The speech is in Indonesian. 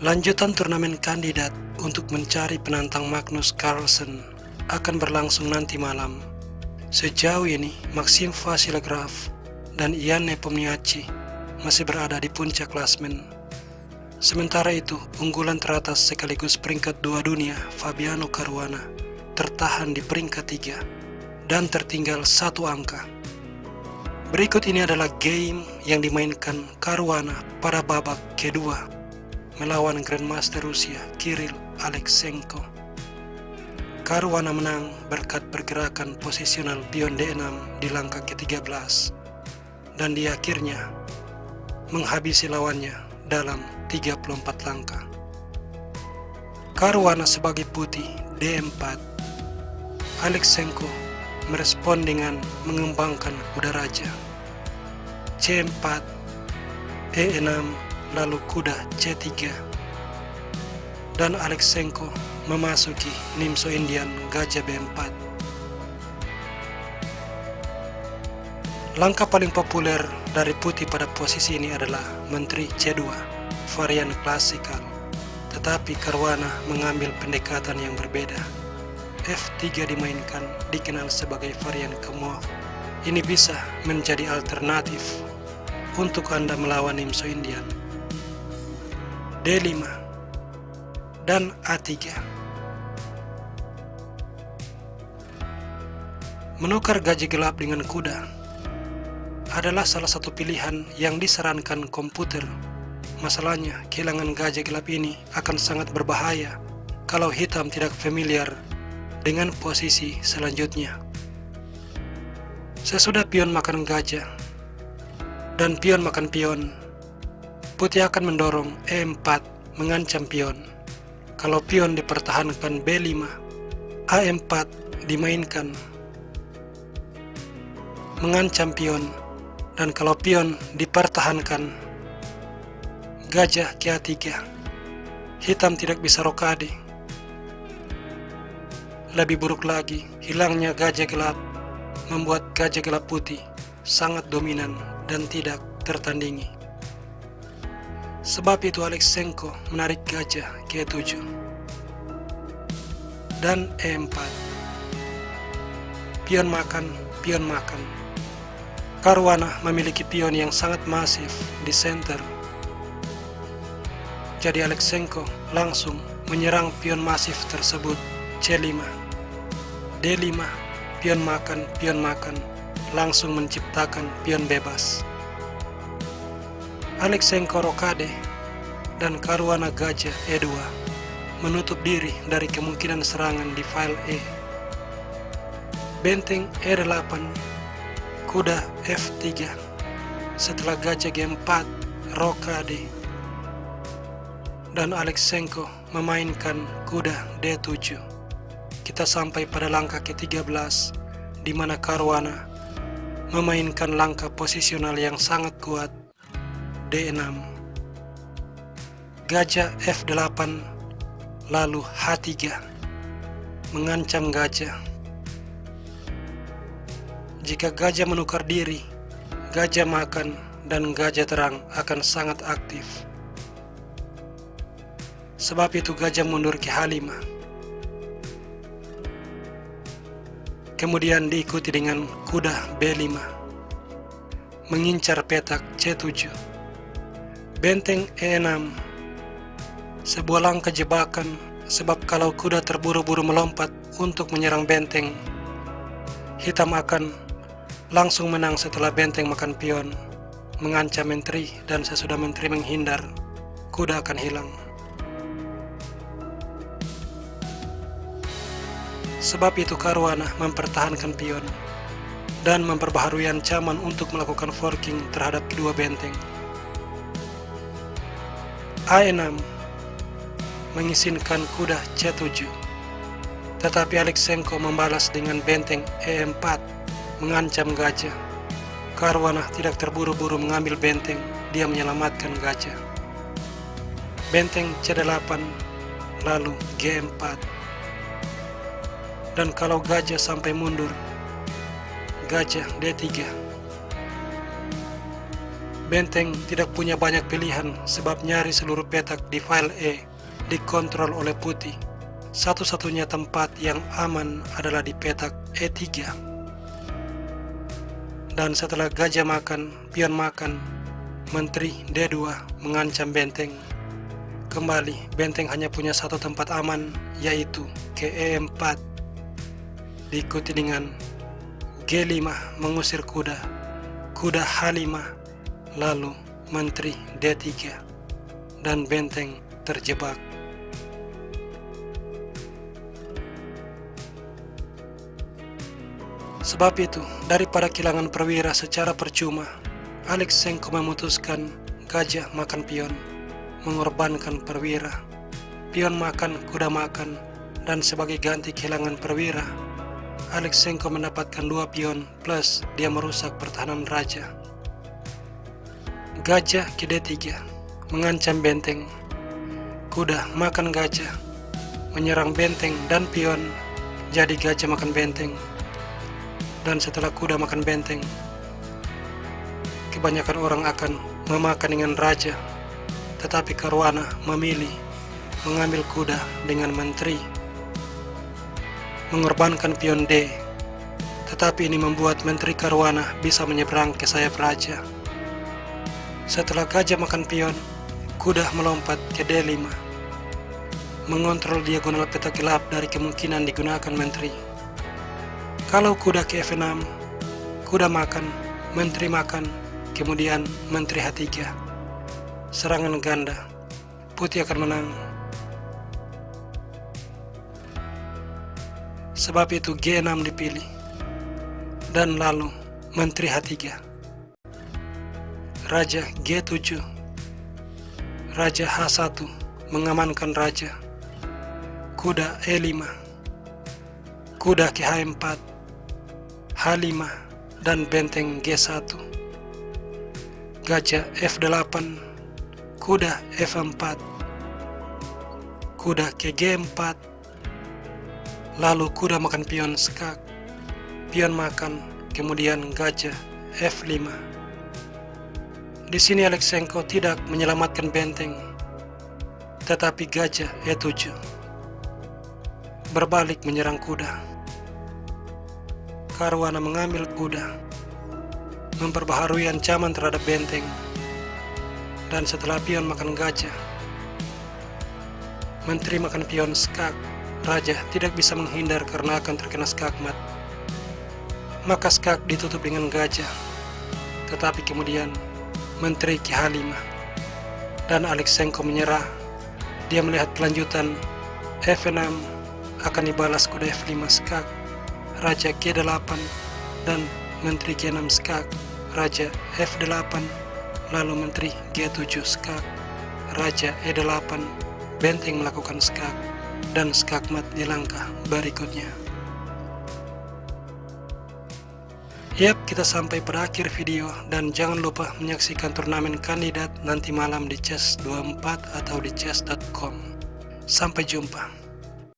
Lanjutan turnamen kandidat untuk mencari penantang Magnus Carlsen akan berlangsung nanti malam. Sejauh ini, Maxim Vachier-Lagrave dan Jan Nepomniachtchi masih berada di puncak klasmen. Sementara itu, unggulan teratas sekaligus peringkat 2 dunia, Fabiano Caruana, tertahan di peringkat 3 dan tertinggal 1 angka. Berikut ini adalah game yang dimainkan Caruana pada babak kedua melawan Grandmaster Rusia Kirill Aleksenko. Caruana menang berkat pergerakan posisional pion D6 di langkah ke-13 dan dia akhirnya menghabisi lawannya dalam 34 langkah. Caruana sebagai putih D4. Aleksenko merespon dengan mengembangkan kuda raja C4, E6, lalu kuda C3, dan Aleksenko memasuki Nimzo Indian gajah B4. Langkah paling populer dari putih pada posisi ini adalah menteri C2, varian klasikal, tetapi Caruana mengambil pendekatan yang berbeda. F3 dimainkan, dikenal sebagai varian Kemov. Ini bisa menjadi alternatif untuk Anda melawan Nimzo Indian. D5 dan A3. Menukar gajah gelap dengan kuda adalah salah satu pilihan yang disarankan komputer. Masalahnya, kehilangan gajah gelap ini akan sangat berbahaya kalau hitam tidak familiar dengan posisi selanjutnya. Sesudah pion makan gajah dan pion makan pion, putih akan mendorong E4 mengancam pion. Kalau pion dipertahankan B5, A4 dimainkan mengancam pion, dan kalau pion dipertahankan gajah ke A3, hitam tidak bisa rokade. Lebih buruk lagi, hilangnya gajah gelap membuat gajah gelap putih sangat dominan dan tidak tertandingi. Sebab itu Aleksenko menarik gajah ke E7 dan E4. Pion makan, pion makan. Caruana memiliki pion yang sangat masif di center. Jadi Aleksenko langsung menyerang pion masif tersebut. C5, D5, pion makan, langsung menciptakan pion bebas. Aleksenko rokade dan Caruana gajah E2 menutup diri dari kemungkinan serangan di file E. Benteng E8, kuda F3. Setelah gajah G4, rokade, dan Aleksenko memainkan kuda D7. Kita sampai pada langkah ke-13 di mana Caruana memainkan langkah posisional yang sangat kuat D6. Gajah F8 lalu H3 mengancam gajah. Jika gajah menukar diri, gajah makan dan gajah terang akan sangat aktif. Sebab itu gajah mundur ke H5. Kemudian diikuti dengan kuda B5 mengincar petak C7. Benteng E6, sebuah langkah jebakan, sebab kalau kuda terburu-buru melompat untuk menyerang benteng, hitam akan langsung menang setelah benteng makan pion, mengancam menteri, dan sesudah menteri menghindar, kuda akan hilang. Sebab itu Caruana mempertahankan pion dan memperbaharui ancaman untuk melakukan forking terhadap kedua benteng. A6 mengizinkan kuda C7, tetapi Aleksenko membalas dengan benteng E4 mengancam gajah. Caruana tidak terburu-buru mengambil benteng, dia menyelamatkan gajah. Benteng C8 lalu G4. Dan kalau gajah sampai mundur, gajah D3. Benteng tidak punya banyak pilihan sebab nyaris seluruh petak di file E dikontrol oleh putih. Satu-satunya tempat yang aman adalah di petak E3. Dan setelah gajah makan, pion makan, menteri D2 mengancam benteng. Kembali, benteng hanya punya satu tempat aman, yaitu ke E4. Diikuti dengan G5 mengusir kuda, kuda H5, lalu menteri D3, dan benteng terjebak. Sebab itu, daripada kehilangan perwira secara percuma, Aleksenko memutuskan gajah makan pion, mengorbankan perwira. Pion makan, kuda makan, dan sebagai ganti kehilangan perwira, Aleksenko mendapatkan 2 pion plus dia merusak pertahanan raja. Gajah ke D3 mengancam benteng. Kuda makan gajah, menyerang benteng dan pion, jadi gajah makan benteng. Dan setelah kuda makan benteng, kebanyakan orang akan memakan dengan raja, tetapi Caruana memilih mengambil kuda dengan menteri, mengorbankan pion D, tetapi ini membuat menteri Caruana bisa menyeberang ke sayap raja. Setelah gajah makan pion, kuda melompat ke D5, mengontrol diagonal peta gelap dari kemungkinan digunakan menteri. Kalau kuda ke F6, kuda makan, menteri makan, kemudian menteri H3. Serangan ganda, putih akan menang. Sebab itu G6 dipilih, dan lalu menteri H3. Raja G7, Raja H1 mengamankan raja, kuda E5, kuda ke H4, H5, dan benteng G1. Gajah F8, kuda F4, kuda ke G4, lalu kuda makan pion skak, pion makan, kemudian gajah F5. Di sini Aleksenko tidak menyelamatkan benteng, tetapi gajah E7 berbalik menyerang kuda. Caruana mengambil kuda, memperbaharui ancaman terhadap benteng, dan setelah pion makan gajah, menteri makan pion skak, raja tidak bisa menghindar karena akan terkena skakmat. Maka skak ditutup dengan gajah, tetapi kemudian menteri ke H5, dan Aleksenko menyerah. Dia melihat kelanjutan F6 akan dibalas kuda F5 skak, raja G8, dan menteri G6 skak, raja F8, lalu menteri G7 skak, raja E8, benteng melakukan skak, dan skakmat di langkah berikutnya. Yap, kita sampai pada akhir video, dan jangan lupa menyaksikan turnamen kandidat nanti malam di chess24 atau di chess.com. Sampai jumpa.